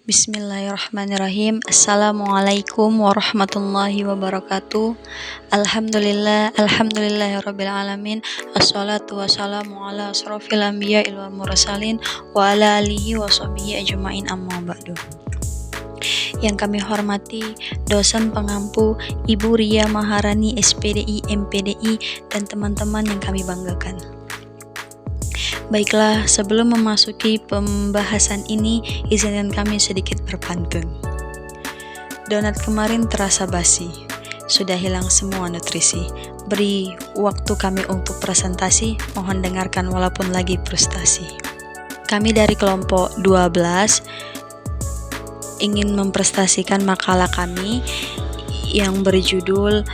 Bismillahirrahmanirrahim. Assalamualaikum warahmatullahi wabarakatuh. Alhamdulillahirabbil alamin. Wassalatu wassalamu ala asrofil anbiya'i wal mursalin wa ala alihi washabihi ajmain, amma ba'du. Yang kami hormati dosen pengampu Ibu Ria Maharani SPDI MPDI dan teman-teman yang kami banggakan. Baiklah, sebelum memasuki pembahasan ini, izinkan kami sedikit berpantun. Donat kemarin terasa basi, sudah hilang semua nutrisi. Beri waktu kami untuk presentasi, mohon dengarkan walaupun lagi frustasi. Kami dari kelompok 12 ingin mempresentasikan makalah kami yang berjudul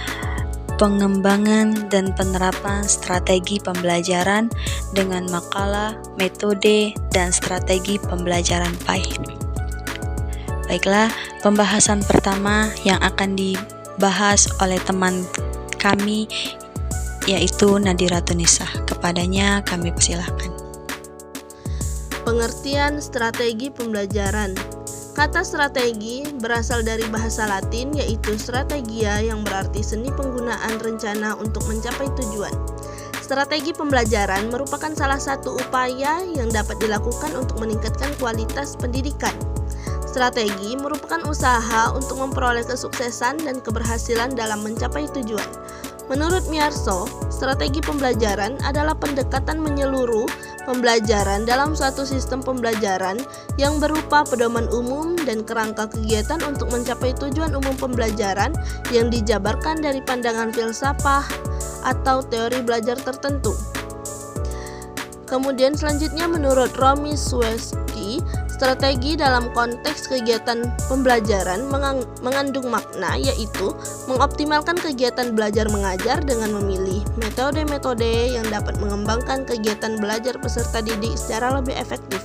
Pengembangan dan Penerapan Strategi Pembelajaran dengan makalah, metode, dan strategi pembelajaran PAI. Baiklah, pembahasan pertama yang akan dibahas oleh teman kami yaitu Nadira Tunisa. Kepadanya kami persilahkan. Pengertian strategi pembelajaran. Kata strategi berasal dari bahasa Latin yaitu strategia yang berarti seni penggunaan rencana untuk mencapai tujuan. Strategi pembelajaran merupakan salah satu upaya yang dapat dilakukan untuk meningkatkan kualitas pendidikan. Strategi merupakan usaha untuk memperoleh kesuksesan dan keberhasilan dalam mencapai tujuan. Menurut Miyarso, strategi pembelajaran adalah pendekatan menyeluruh pembelajaran dalam suatu sistem pembelajaran yang berupa pedoman umum dan kerangka kegiatan untuk mencapai tujuan umum pembelajaran yang dijabarkan dari pandangan filsafat atau teori belajar tertentu. Kemudian selanjutnya menurut Romy Swiecki, strategi dalam konteks kegiatan pembelajaran mengandung makna yaitu mengoptimalkan kegiatan belajar mengajar dengan memilih metode-metode yang dapat mengembangkan kegiatan belajar peserta didik secara lebih efektif.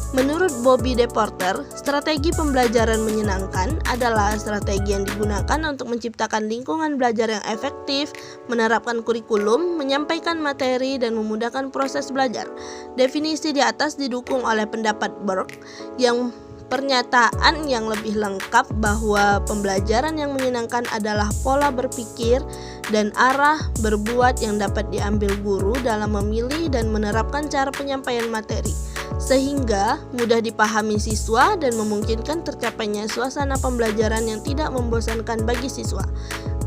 Menurut Bobby DePorter, strategi pembelajaran menyenangkan adalah strategi yang digunakan untuk menciptakan lingkungan belajar yang efektif, menerapkan kurikulum, menyampaikan materi, dan memudahkan proses belajar. Definisi di atas didukung oleh pendapat Burke yang pernyataan yang lebih lengkap bahwa pembelajaran yang menyenangkan adalah pola berpikir dan arah berbuat yang dapat diambil guru dalam memilih dan menerapkan cara penyampaian materi, sehingga mudah dipahami siswa dan memungkinkan tercapainya suasana pembelajaran yang tidak membosankan bagi siswa.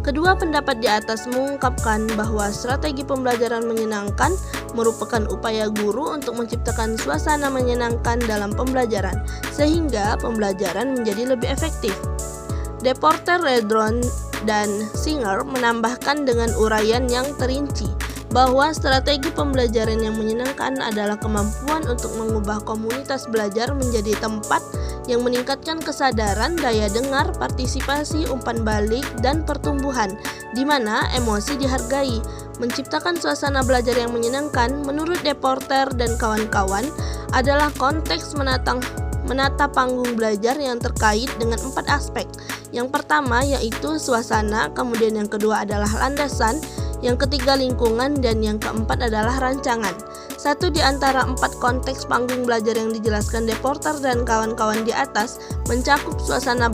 Kedua pendapat di atas mengungkapkan bahwa strategi pembelajaran menyenangkan merupakan upaya guru untuk menciptakan suasana menyenangkan dalam pembelajaran, sehingga pembelajaran menjadi lebih efektif. DePorter, Redron, dan Singer menambahkan dengan uraian yang terinci bahwa strategi pembelajaran yang menyenangkan adalah kemampuan untuk mengubah komunitas belajar menjadi tempat yang meningkatkan kesadaran, daya dengar, partisipasi, umpan balik, dan pertumbuhan, di mana emosi dihargai. Menciptakan suasana belajar yang menyenangkan, menurut DePorter dan kawan-kawan, adalah konteks menata panggung belajar yang terkait dengan 4 aspek. Yang pertama yaitu suasana, kemudian yang kedua adalah landasan, yang ketiga lingkungan, dan yang keempat adalah rancangan. Satu di antara 4 konteks panggung belajar yang dijelaskan DePorter dan kawan-kawan di atas mencakup suasana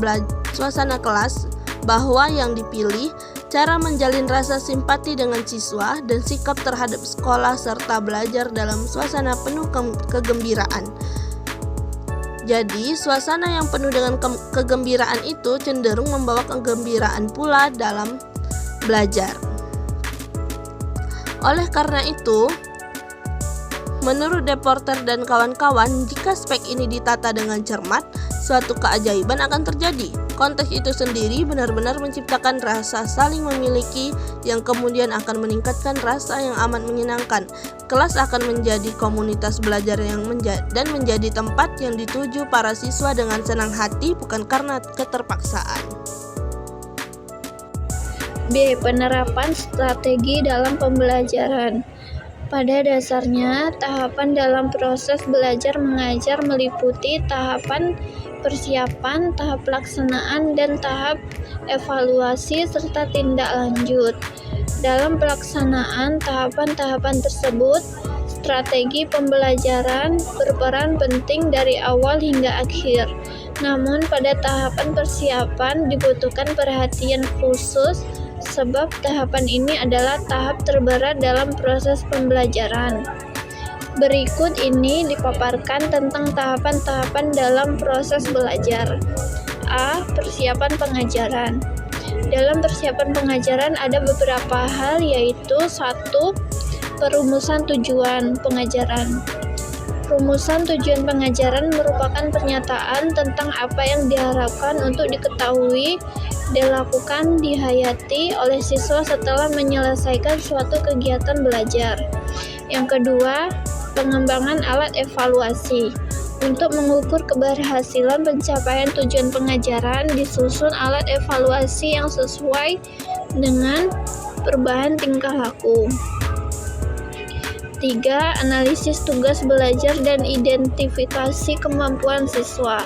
kelas, bahwa yang dipilih, cara menjalin rasa simpati dengan siswa, dan sikap terhadap sekolah serta belajar dalam suasana penuh kegembiraan. Jadi, suasana yang penuh dengan kegembiraan itu cenderung membawa kegembiraan pula dalam belajar. Oleh karena itu, menurut DePorter dan kawan-kawan, jika spek ini ditata dengan cermat, suatu keajaiban akan terjadi. Konteks itu sendiri benar-benar menciptakan rasa saling memiliki yang kemudian akan meningkatkan rasa yang amat menyenangkan. Kelas akan menjadi komunitas belajar dan menjadi tempat yang dituju para siswa dengan senang hati, bukan karena keterpaksaan. B. Penerapan strategi dalam pembelajaran. Pada dasarnya, tahapan dalam proses belajar mengajar meliputi tahapan persiapan, tahap pelaksanaan, dan tahap evaluasi serta tindak lanjut. Dalam pelaksanaan tahapan-tahapan tersebut, strategi pembelajaran berperan penting dari awal hingga akhir. Namun pada tahapan persiapan dibutuhkan perhatian khusus sebab tahapan ini adalah tahap terberat dalam proses pembelajaran. Berikut ini dipaparkan tentang tahapan-tahapan dalam proses belajar. A. Persiapan pengajaran. Dalam persiapan pengajaran ada beberapa hal, yaitu 1. Perumusan tujuan pengajaran. Rumusan tujuan pengajaran merupakan pernyataan tentang apa yang diharapkan untuk diketahui, dilakukan, dihayati oleh siswa setelah menyelesaikan suatu kegiatan belajar. Yang kedua, pengembangan alat evaluasi. Untuk mengukur keberhasilan pencapaian tujuan pengajaran, disusun alat evaluasi yang sesuai dengan perubahan tingkah laku. 3. Analisis tugas belajar dan identifikasi kemampuan siswa.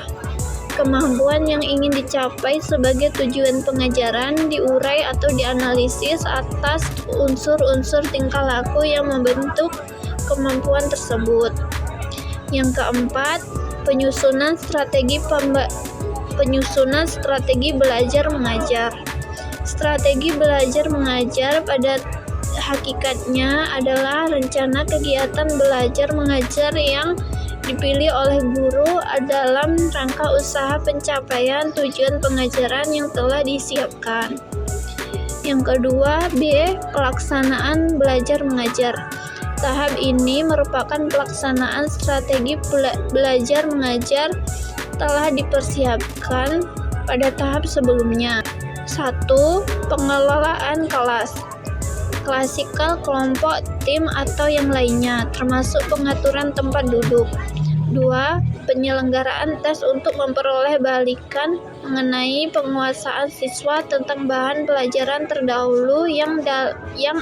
Kemampuan yang ingin dicapai sebagai tujuan pengajaran diurai atau dianalisis atas unsur-unsur tingkah laku yang membentuk kemampuan tersebut. Yang keempat, penyusunan strategi belajar mengajar. Strategi belajar mengajar pada hakikatnya adalah rencana kegiatan belajar mengajar yang dipilih oleh guru dalam rangka usaha pencapaian tujuan pengajaran yang telah disiapkan. Yang kedua, B. Pelaksanaan belajar mengajar. Tahap ini merupakan pelaksanaan strategi belajar mengajar telah dipersiapkan pada tahap sebelumnya. 1. Pengelolaan kelas. Klasikal, kelompok, tim, atau yang lainnya, termasuk pengaturan tempat duduk. 2. Penyelenggaraan tes untuk memperoleh balikan mengenai penguasaan siswa tentang bahan pelajaran terdahulu yang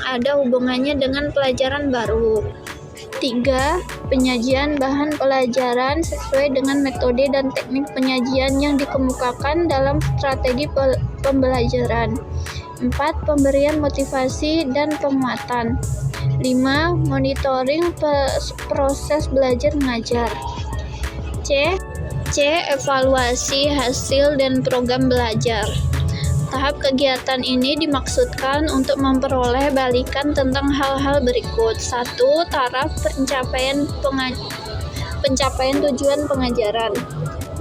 ada hubungannya dengan pelajaran baru. 3. Penyajian bahan pelajaran sesuai dengan metode dan teknik penyajian yang dikemukakan dalam strategi pembelajaran. 4. Pemberian motivasi dan penguatan. 5. Monitoring proses belajar mengajar. C. Evaluasi hasil dan program belajar. Tahap kegiatan ini dimaksudkan untuk memperoleh balikan tentang hal-hal berikut. 1. Taraf pencapaian tujuan pengajaran.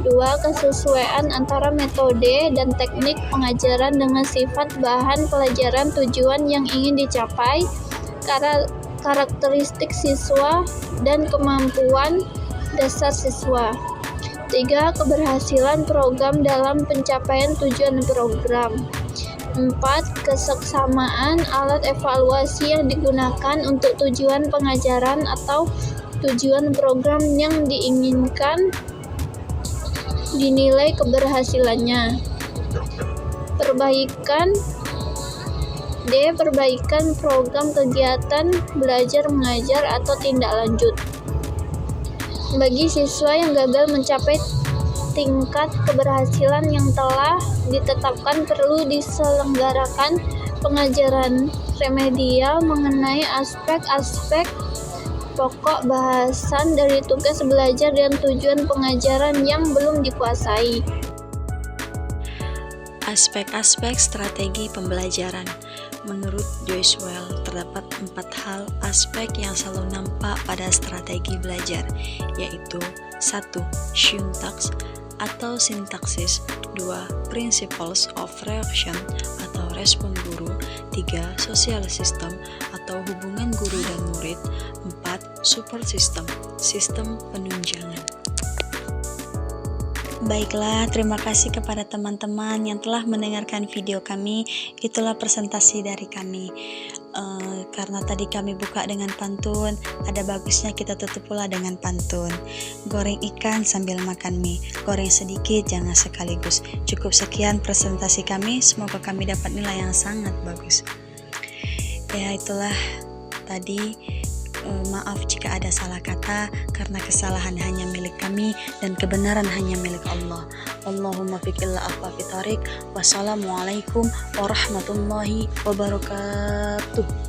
2. Kesesuaian antara metode dan teknik pengajaran dengan sifat bahan pelajaran tujuan yang ingin dicapai, karakteristik siswa, dan kemampuan dasar siswa. 3. Keberhasilan program dalam pencapaian tujuan program. 4. Kesesamaan alat evaluasi yang digunakan untuk tujuan pengajaran atau tujuan program yang diinginkan dinilai keberhasilannya. Perbaikan program kegiatan belajar mengajar atau tindak lanjut. Bagi siswa yang gagal mencapai tingkat keberhasilan yang telah ditetapkan, perlu diselenggarakan pengajaran remedial mengenai aspek-aspek pokok bahasan dari tugas belajar dan tujuan pengajaran yang belum dikuasai. Aspek-aspek strategi pembelajaran. Menurut Joycewell, terdapat 4 hal aspek yang selalu nampak pada strategi belajar, yaitu 1. Syntax atau sintaksis. 2. Principles of reaction atau respon guru. 3. Social system atau hubungan guru dan murid. 4. Support system, sistem penunjangan. Baiklah, terima kasih kepada teman-teman yang telah mendengarkan video kami. Itulah presentasi dari kami. Karena tadi kami buka dengan pantun, ada bagusnya kita tutup pula dengan pantun. Goreng ikan sambil makan mie, goreng sedikit jangan sekaligus. Cukup sekian presentasi kami, semoga kami dapat nilai yang sangat bagus. Ya, itulah tadi. Maaf jika ada salah kata, karena kesalahan hanya milik kami dan kebenaran hanya milik Allah. Allahumma fiqillah afwa fitarik. Wassalamualaikum warahmatullahi wabarakatuh.